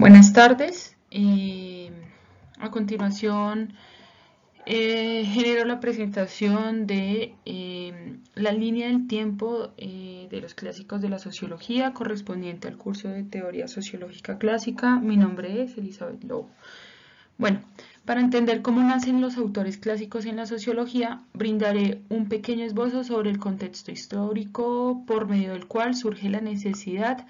Buenas tardes. A continuación, genero la presentación de la línea del tiempo de los clásicos de la sociología correspondiente al curso de Teoría Sociológica Clásica. Mi nombre es Elizabeth Lobo. Bueno, para entender cómo nacen los autores clásicos en la sociología, brindaré un pequeño esbozo sobre el contexto histórico por medio del cual surge la necesidad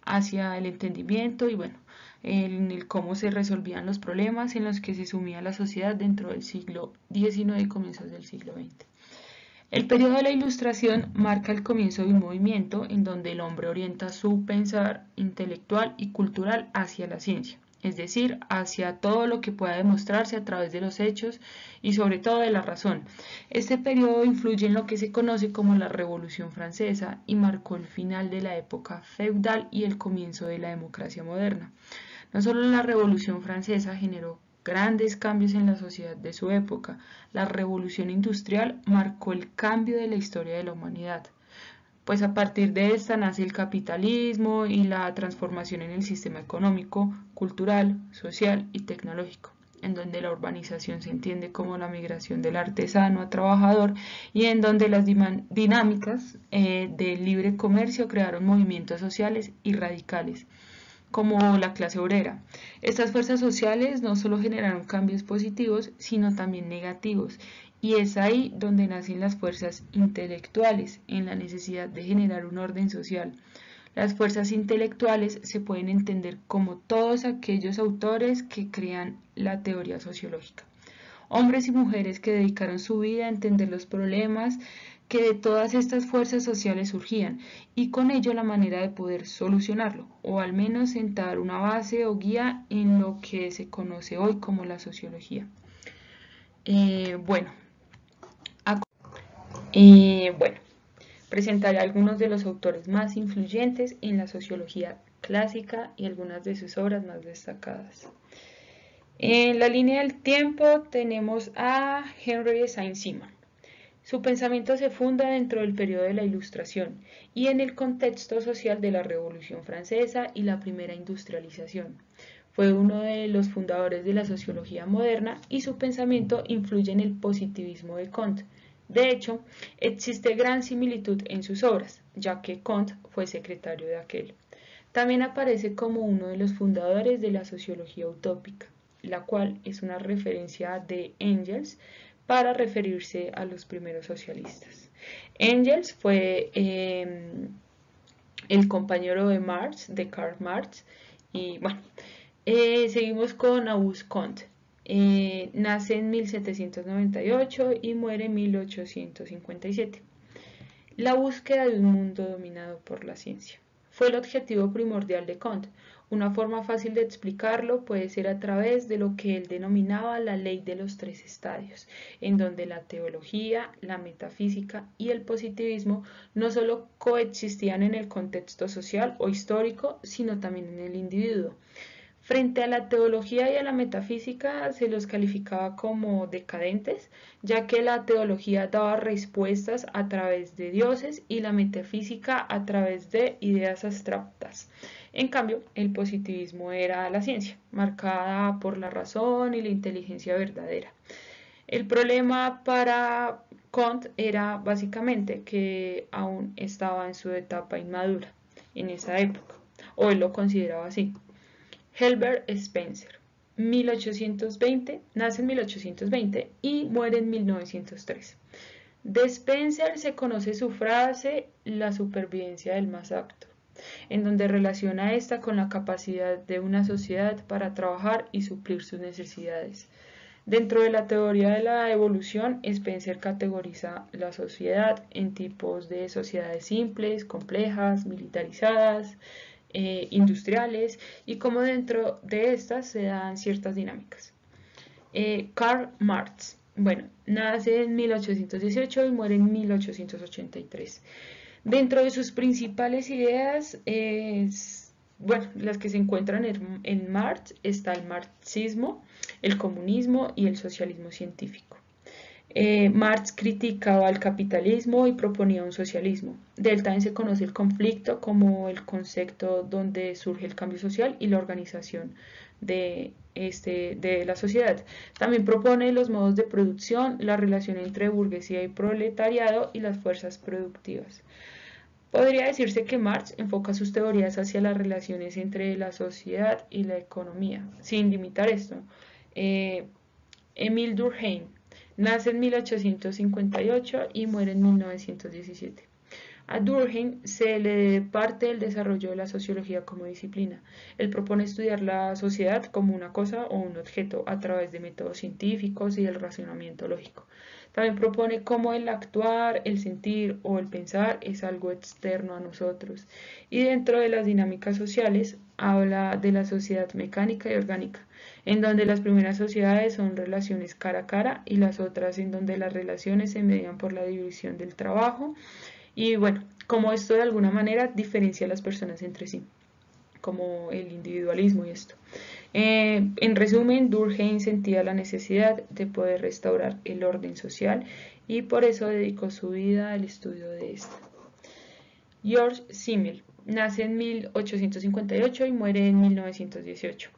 hacia el entendimiento y bueno, en el cómo se resolvían los problemas en los que se sumía la sociedad dentro del siglo XIX y comienzos del siglo XX. El periodo de la Ilustración marca el comienzo de un movimiento en donde el hombre orienta su pensar intelectual y cultural hacia la ciencia, es decir, hacia todo lo que pueda demostrarse a través de los hechos y sobre todo de la razón. Este periodo influye en lo que se conoce como la Revolución Francesa y marcó el final de la época feudal y el comienzo de la democracia moderna. No solo la Revolución Francesa generó grandes cambios en la sociedad de su época, la revolución industrial marcó el cambio de la historia de la humanidad, pues a partir de esta nace el capitalismo y la transformación en el sistema económico, cultural, social y tecnológico, en donde la urbanización se entiende como la migración del artesano a trabajador y en donde las dinámicas del libre comercio crearon movimientos sociales y radicales como la clase obrera. Estas fuerzas sociales no solo generaron cambios positivos, sino también negativos, y es ahí donde nacen las fuerzas intelectuales, en la necesidad de generar un orden social. Las fuerzas intelectuales se pueden entender como todos aquellos autores que crean la teoría sociológica. Hombres y mujeres que dedicaron su vida a entender los problemas que de todas estas fuerzas sociales surgían y con ello la manera de poder solucionarlo, o al menos sentar una base o guía en lo que se conoce hoy como la sociología. Bueno, bueno, presentaré algunos de los autores más influyentes en la sociología clásica y algunas de sus obras más destacadas. En la línea del tiempo tenemos a Henry Saint-Simon. Su pensamiento se funda dentro del periodo de la Ilustración y en el contexto social de la Revolución Francesa y la primera industrialización. Fue uno de los fundadores de la sociología moderna y su pensamiento influye en el positivismo de Comte. De hecho, existe gran similitud en sus obras, ya que Comte fue secretario de aquel. También aparece como uno de los fundadores de la sociología utópica, la cual es una referencia de Engels para referirse a los primeros socialistas. Engels fue el compañero de Marx, de Karl Marx, y bueno, seguimos con Auguste Comte. Nace en 1798 y muere en 1857. La búsqueda de un mundo dominado por la ciencia fue el objetivo primordial de Comte. Una forma fácil de explicarlo puede ser a través de lo que él denominaba la ley de los tres estadios, en donde la teología, la metafísica y el positivismo no solo coexistían en el contexto social o histórico, sino también en el individuo. Frente a la teología y a la metafísica se los calificaba como decadentes, ya que la teología daba respuestas a través de dioses y la metafísica a través de ideas abstractas. En cambio, el positivismo era la ciencia, marcada por la razón y la inteligencia verdadera. El problema para Comte era básicamente que aún estaba en su etapa inmadura en esa época, o él lo consideraba así. Herbert Spencer, 1820, nace en 1820 y muere en 1903. De Spencer se conoce su frase "la supervivencia del más apto", en donde relaciona esta con la capacidad de una sociedad para trabajar y suplir sus necesidades. Dentro de la teoría de la evolución, Spencer categoriza la sociedad en tipos de sociedades simples, complejas, militarizadas, industriales y cómo dentro de estas se dan ciertas dinámicas. Karl Marx, bueno, nace en 1818 y muere en 1883. Dentro de sus principales ideas, bueno, las que se encuentran en Marx está el marxismo, el comunismo y el socialismo científico. Marx criticaba el capitalismo y proponía un socialismo. De él también se conoce el conflicto como el concepto donde surge el cambio social y la organización de la sociedad. También propone los modos de producción, la relación entre burguesía y proletariado y las fuerzas productivas. Podría decirse que Marx enfoca sus teorías hacia las relaciones entre la sociedad y la economía, sin limitar esto. Eh, Émile Durkheim nace en 1858 y muere en 1917. A Durkheim se le parte el desarrollo de la sociología como disciplina. Él propone estudiar la sociedad como una cosa o un objeto a través de métodos científicos y del razonamiento lógico. También propone cómo el actuar, el sentir o el pensar es algo externo a nosotros. Y dentro de las dinámicas sociales habla de la sociedad mecánica y orgánica, en donde las primeras sociedades son relaciones cara a cara y las otras en donde las relaciones se median por la división del trabajo. Y bueno, como esto de alguna manera diferencia a las personas entre sí, como el individualismo y esto. En resumen, Durkheim sentía la necesidad de poder restaurar el orden social y por eso dedicó su vida al estudio de esto. George Simmel nace en 1858 y muere en 1918.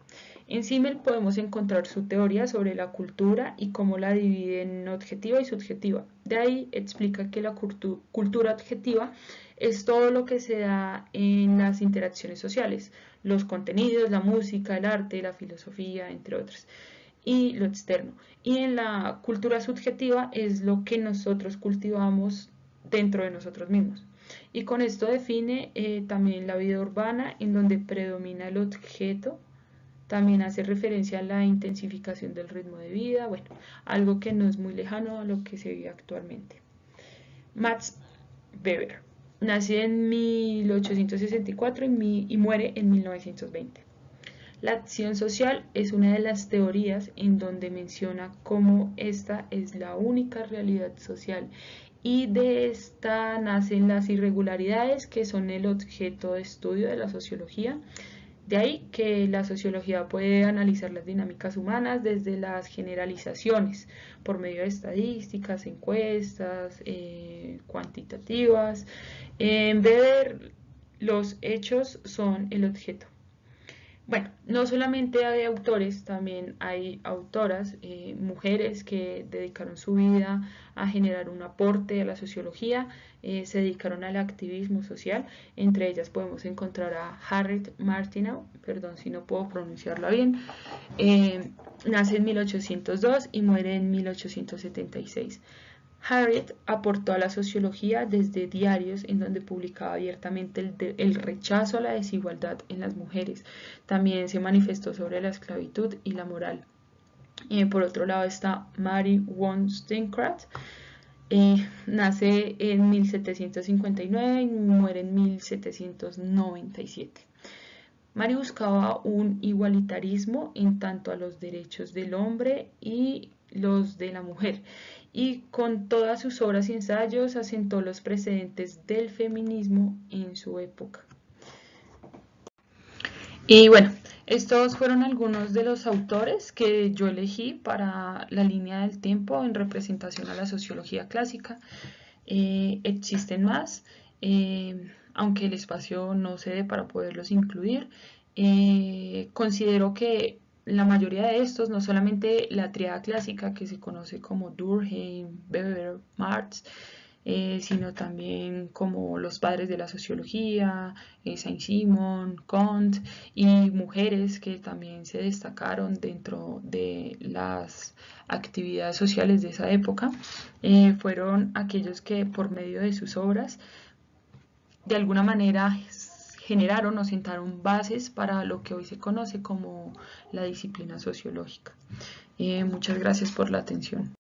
En Simmel podemos encontrar su teoría sobre la cultura y cómo la divide en objetiva y subjetiva. De ahí explica que la cultura objetiva es todo lo que se da en las interacciones sociales, los contenidos, la música, el arte, la filosofía, entre otros, y lo externo. Y en la cultura subjetiva es lo que nosotros cultivamos dentro de nosotros mismos. Y con esto define también la vida urbana en donde predomina el objeto. También hace referencia a la intensificación del ritmo de vida, bueno, algo que no es muy lejano a lo que se vive actualmente. Max Weber nació en 1864 y muere en 1920. La acción social es una de las teorías en donde menciona cómo esta es la única realidad social y de esta nacen las irregularidades que son el objeto de estudio de la sociología. De ahí que la sociología puede analizar las dinámicas humanas desde las generalizaciones por medio de estadísticas, encuestas, cuantitativas. En vez de los hechos son el objeto. Bueno, no solamente hay autores, también hay autoras, mujeres que dedicaron su vida a generar un aporte a la sociología, se dedicaron al activismo social. Entre ellas podemos encontrar a Harriet Martineau, perdón si no puedo pronunciarla bien, nace en 1802 y muere en 1876. Harriet aportó a la sociología desde diarios en donde publicaba abiertamente el rechazo a la desigualdad en las mujeres. También se manifestó sobre la esclavitud y la moral. Por otro lado está Mary Wollstonecraft. Nace en 1759 y muere en 1797. Mary buscaba un igualitarismo en tanto a los derechos del hombre y los de la mujer, y con todas sus obras y ensayos asentó los precedentes del feminismo en su época. Y bueno, estos fueron algunos de los autores que yo elegí para la línea del tiempo en representación a la sociología clásica. Existen más, aunque el espacio no se dé para poderlos incluir. Considero que la mayoría de estos, no solamente la tríada clásica que se conoce como Durkheim, Weber, Marx, sino también como los padres de la sociología, Saint-Simon, Kant, y mujeres que también se destacaron dentro de las actividades sociales de esa época, fueron aquellos que por medio de sus obras de alguna manera generaron o sentaron bases para lo que hoy se conoce como la disciplina sociológica. Muchas gracias por la atención.